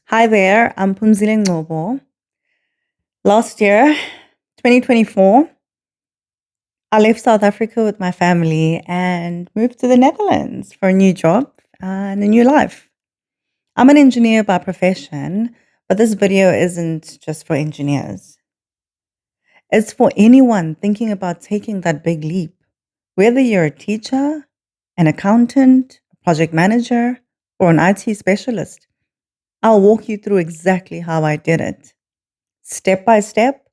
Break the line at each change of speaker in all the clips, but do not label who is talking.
Hi there, I'm Pumzile Ngobo. Last year, 2024, I left South Africa with my family and moved to the Netherlands for a new job and a new life. I'm an engineer by profession, but this video isn't just for engineers. It's for anyone thinking about taking that big leap. Whether you're a teacher, an accountant, a project manager, or an IT specialist, I'll walk you through exactly how I did it, step by step,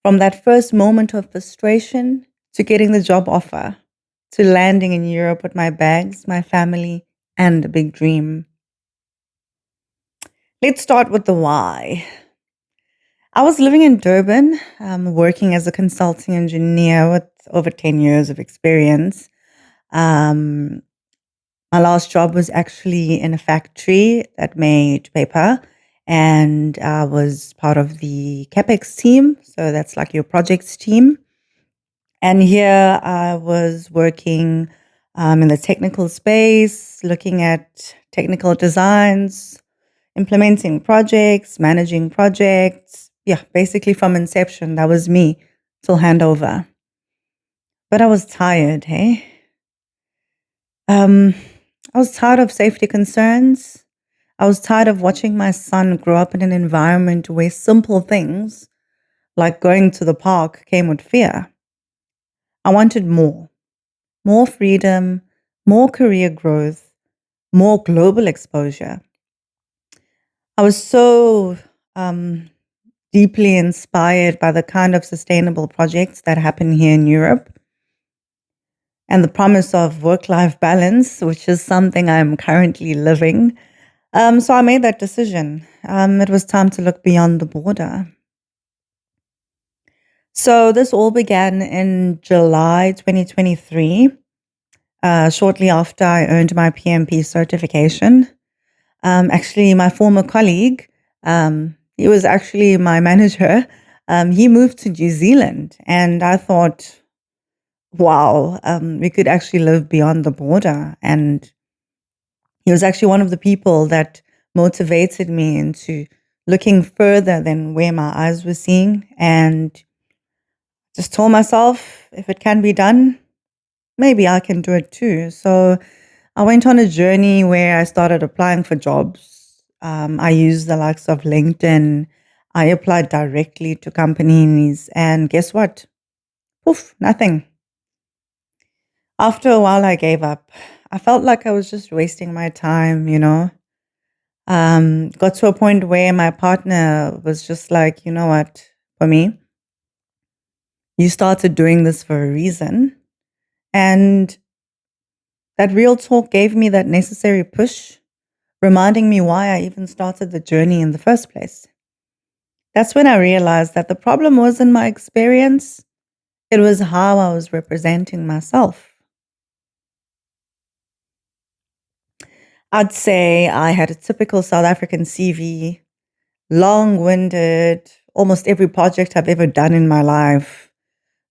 from that first moment of frustration to getting the job offer, to landing in Europe with my bags, my family, and a big dream. Let's start with the why. I was living in Durban, working as a consulting engineer with over 10 years of experience. Um, my last job was actually in a factory that made paper, and I was part of the CapEx team. So that's like your projects team. And here I was working in the technical space, looking at technical designs, implementing projects, managing projects. Yeah, basically from inception, that was me till handover. But I was tired, hey? Um, I was tired of safety concerns. I was tired of watching my son grow up in an environment where simple things like going to the park came with fear. I wanted more freedom, more career growth, more global exposure. I was so deeply inspired by the kind of sustainable projects that happen here in Europe and the promise of work-life balance, which is something I'm currently living. So I made that decision. It was time to look beyond the border. So this all began in July 2023. Shortly after I earned my PMP certification. Actually, my former colleague, he was actually my manager. He moved to New Zealand, and I thought, wow, we could actually live beyond the border. And he was actually one of the people that motivated me into looking further than where my eyes were seeing, and just told myself, if it can be done, maybe I can do it too. So I went on a journey where I started applying for jobs. I used the likes of LinkedIn. I applied directly to companies, and guess what? Poof, nothing. After a while, I gave up. I felt like I was just wasting my time. Got to a point where my partner was just like, you know what, for me, you started doing this for a reason. And that real talk gave me that necessary push, reminding me why I even started the journey in the first place. That's when I realized that the problem wasn't my experience, it was how I was representing myself. I'd say I had a typical South African CV, long winded, almost every project I've ever done in my life,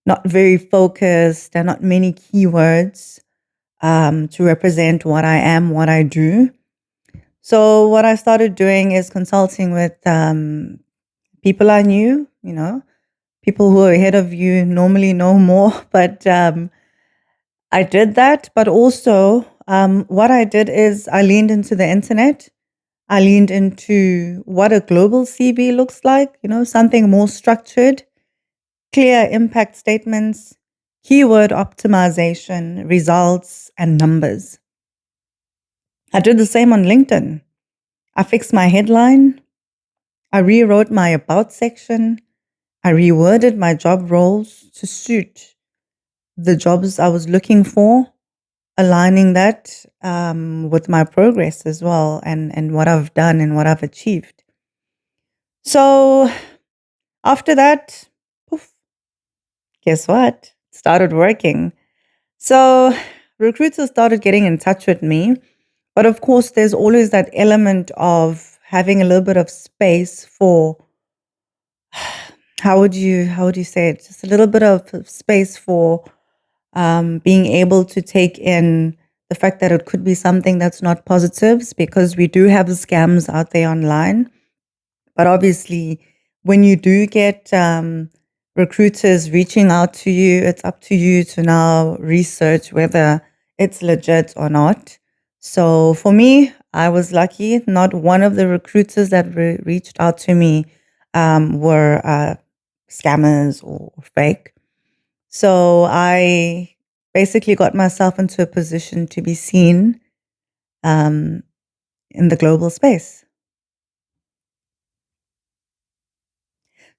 not very focused, and not many keywords to represent what I am, what I do. So, what I started doing is consulting with people I knew, people who are ahead of you normally know more, but I did that. But also, what I did is I leaned into the internet. I leaned into what a global CV looks like, something more structured, clear impact statements, keyword optimization, results, and numbers. I did the same on LinkedIn. I fixed my headline. I rewrote my about section. I reworded my job roles to suit the jobs I was looking for, aligning that with my progress as well, and what I've done and what I've achieved. So after that, poof, guess what? It started working. So recruiters started getting in touch with me. But of course, there's always that element of having a little bit of space for, how would you say it? Just a little bit of space for being able to take in the fact that it could be something that's not positive, because we do have scams out there online. But obviously, when you do get recruiters reaching out to you, it's up to you to now research whether it's legit or not. So for me, I was lucky. Not one of the recruiters that reached out to me were scammers or fake. So I basically got myself into a position to be seen um, in the global space.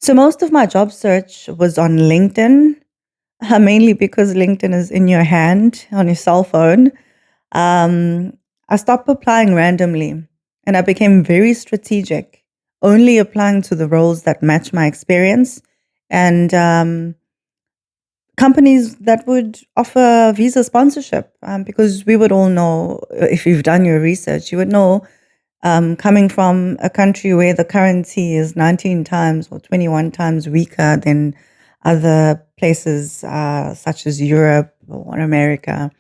So most of my job search was on LinkedIn, mainly because LinkedIn is in your hand on your cell phone. Um, I stopped applying randomly and I became very strategic, only applying to the roles that match my experience and companies that would offer visa sponsorship, because we would all know, if you've done your research, you would know, coming from a country where the currency is 19 times or 21 times weaker than other places such as Europe or America,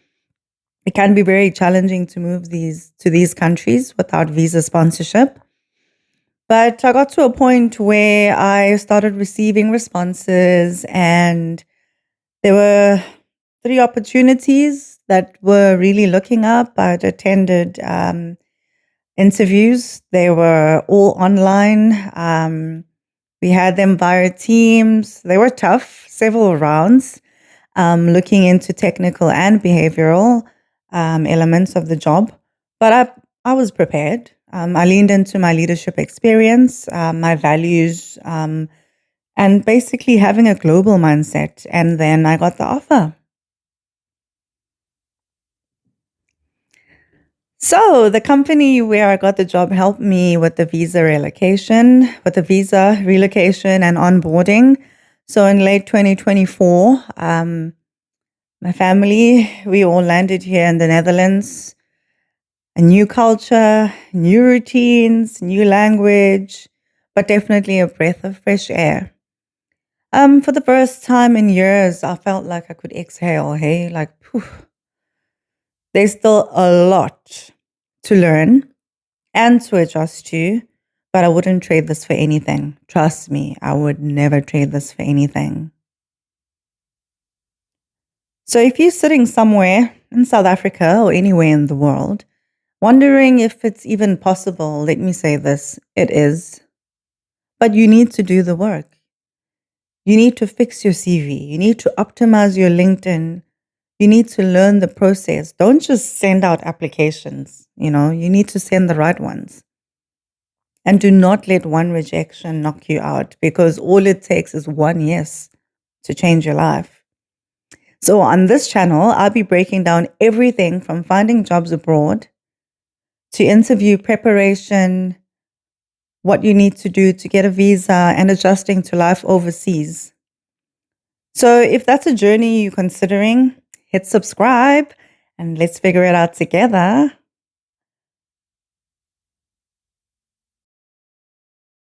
it can be very challenging to move to these countries without visa sponsorship. But I got to a point where I started receiving responses, and there were 3 opportunities that were really looking up. I'd attended interviews. They were all online. We had them via Teams. They were tough, several rounds, looking into technical and behavioral elements of the job. But I was prepared. I leaned into my leadership experience, my values, and basically having a global mindset. And then I got the offer. So the company where I got the job helped me with the visa relocation, and onboarding. So in late 2024, my family, we all landed here in the Netherlands. A new culture, new routines, new language, but definitely a breath of fresh air. For the first time in years, I felt like I could exhale. Hey, like, poof. There's still a lot to learn and to adjust to, but I wouldn't trade this for anything. Trust me, I would never trade this for anything. So if you're sitting somewhere in South Africa or anywhere in the world, wondering if it's even possible, let me say this, it is. But you need to do the work. You need to fix your CV. You need to optimize your LinkedIn. You need to learn the process. Don't just send out applications. You need to send the right ones. And do not let one rejection knock you out, because all it takes is one yes to change your life. So on this channel, I'll be breaking down everything from finding jobs abroad to interview preparation, what you need to do to get a visa, and adjusting to life overseas. So if that's a journey you're considering, hit subscribe and let's figure it out together.